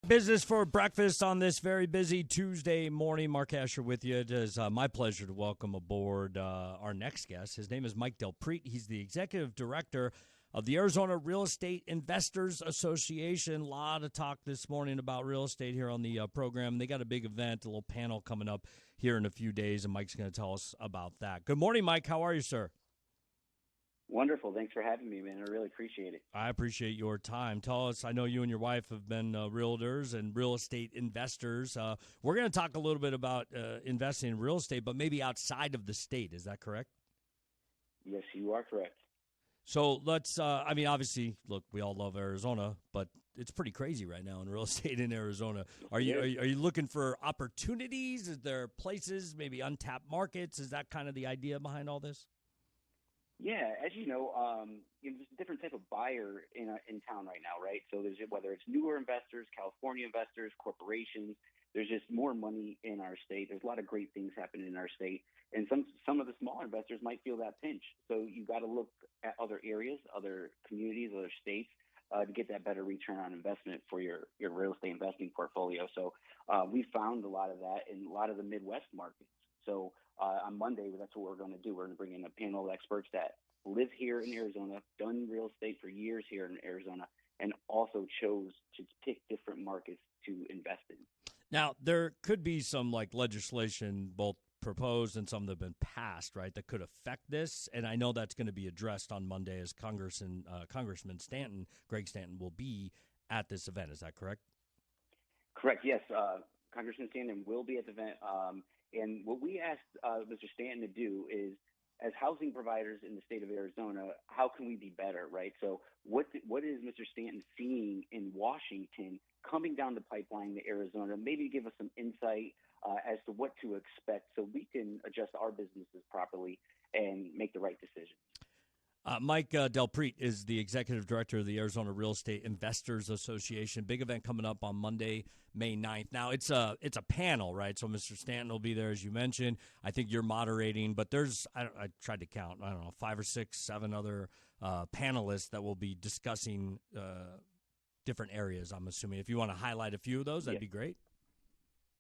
Business for breakfast on this very busy Tuesday morning. Mark Asher with you. It is my pleasure to welcome aboard our next guest. His name is Mike Delpreet. He's the executive director of the Arizona Real Estate Investors Association. A lot of talk this morning about real estate here on the program. They got a big event, a little panel coming up here in a few days, and Mike's going to tell us about that. Good morning, Mike. How are you, sir? Wonderful. Thanks for having me, man. I really appreciate it. I appreciate your time. Tell us, I know you and your wife have been realtors and real estate investors. We're going to talk a little bit about investing in real estate, but maybe outside of the state. Is that correct? Yes, you are correct. So let's, obviously, look, we all love Arizona, but it's pretty crazy right now in real estate in Arizona. Are you looking for opportunities? Is there places, maybe untapped markets? Is that kind of the idea behind all this? Yeah, as you know, there's a different type of buyer in town right now, right? So there's whether it's newer investors, California investors, corporations. There's just more money in our state. There's a lot of great things happening in our state, and some of the smaller investors might feel that pinch. So you got to look at other areas, other communities, other states to get that better return on investment for your real estate investing portfolio. So we found a lot of that in a lot of the Midwest markets. So on Monday, that's what we're going to do. We're going to bring in a panel of experts that live here in Arizona, done real estate for years here in Arizona, and also chose to pick different markets to invest in. Now, there could be some legislation both proposed and some that have been passed, right, that could affect this. And I know that's going to be addressed on Monday as Congressman Stanton, Greg Stanton, will be at this event. Is that correct? Correct, yes. Congressman Stanton will be at the event. And what we asked Mr. Stanton to do is, as housing providers in the state of Arizona, how can we be better, right? So what is Mr. Stanton seeing in Washington coming down the pipeline to Arizona? Maybe give us some insight as to what to expect so we can adjust our businesses properly and make the right decisions. Mike Delpreet is the executive director of the Arizona Real Estate Investors Association. Big event coming up on Monday, May 9th. Now, it's a panel, right? So Mr. Stanton will be there, as you mentioned. I think you're moderating, but there's, I tried to count, 5 or 6, 7 other panelists that will be discussing different areas, I'm assuming. If you want to highlight a few of those, that'd be great.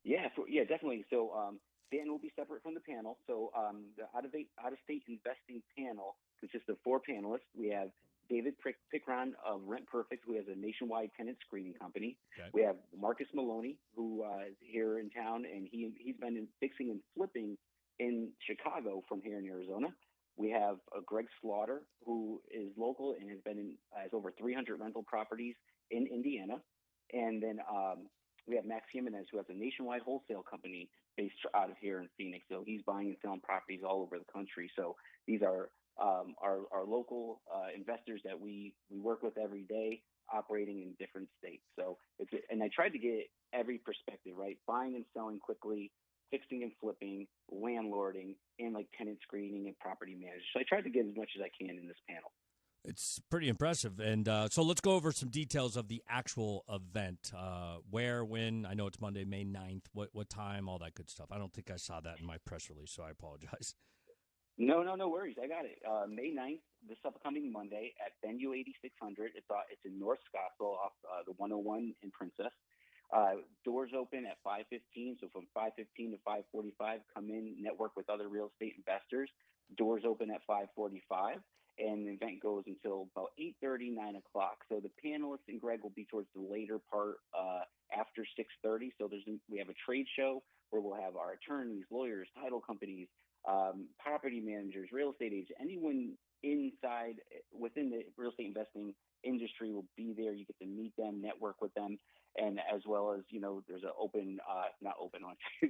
Yeah, definitely. So Stanton will be separate from the panel. So the out-of-state investing panel consists of 4 panelists. We have David Pickron of Rent Perfect, who has a nationwide tenant screening company. Okay. We have Marcus Maloney, who is here in town, and he's been fixing and flipping in Chicago from here in Arizona. We have Greg Slaughter, who is local and has over 300 rental properties in Indiana. And then we have Max Jimenez, who has a nationwide wholesale company based out of here in Phoenix. So he's buying and selling properties all over the country. So these are our local investors that we work with every day, operating in different states. So and I tried to get every perspective, right? Buying and selling quickly, fixing and flipping, landlording, and tenant screening and property management. So I tried to get as much as I can in this panel. It's pretty impressive. And so let's go over some details of the actual event. Where, when, I know it's Monday, May 9th, what time, all that good stuff. I don't think I saw that in my press release, so I apologize. No worries. I got it. May 9th, this upcoming Monday at Venue 8600. It's in North Scottsdale off the 101 in Princess. Doors open at 5:15, so from 5:15 to 5:45, come in, network with other real estate investors. Doors open at 5:45, and the event goes until about 8:30, 9 o'clock. So the panelists and Greg will be towards the later part after 6:30. So we have a trade show where we'll have our attorneys, lawyers, title companies, property managers, real estate agents, anyone within the real estate investing industry will be there. You get to meet them, network with them, and as well as, there's an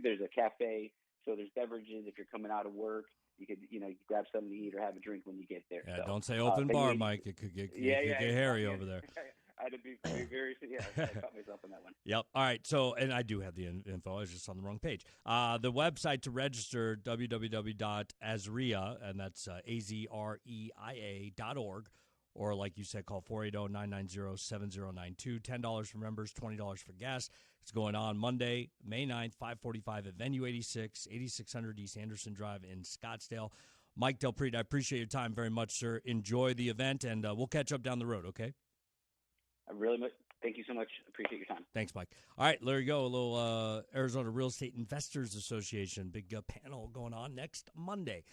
there's a cafe. So there's beverages. If you're coming out of work, you could, grab something to eat or have a drink when you get there. Yeah, so, don't say open bar, Mike. It could get hairy over there. I had to be very, I caught myself on that one. Yep. All right. So, and I do have the info. I was just on the wrong page. The website to register, www.AZREIA, and that's AZREIA.org. Or like you said, call 480-990-7092. $10 for members, $20 for guests. It's going on Monday, May 9th, 5:45 at Venue 8600 East Anderson Drive in Scottsdale. Mike Delpreet, I appreciate your time very much, sir. Enjoy the event, and we'll catch up down the road, okay? I really Thank you so much. Appreciate your time. Thanks, Mike. All right, there you go. A little Arizona Real Estate Investors Association. Big panel going on next Monday.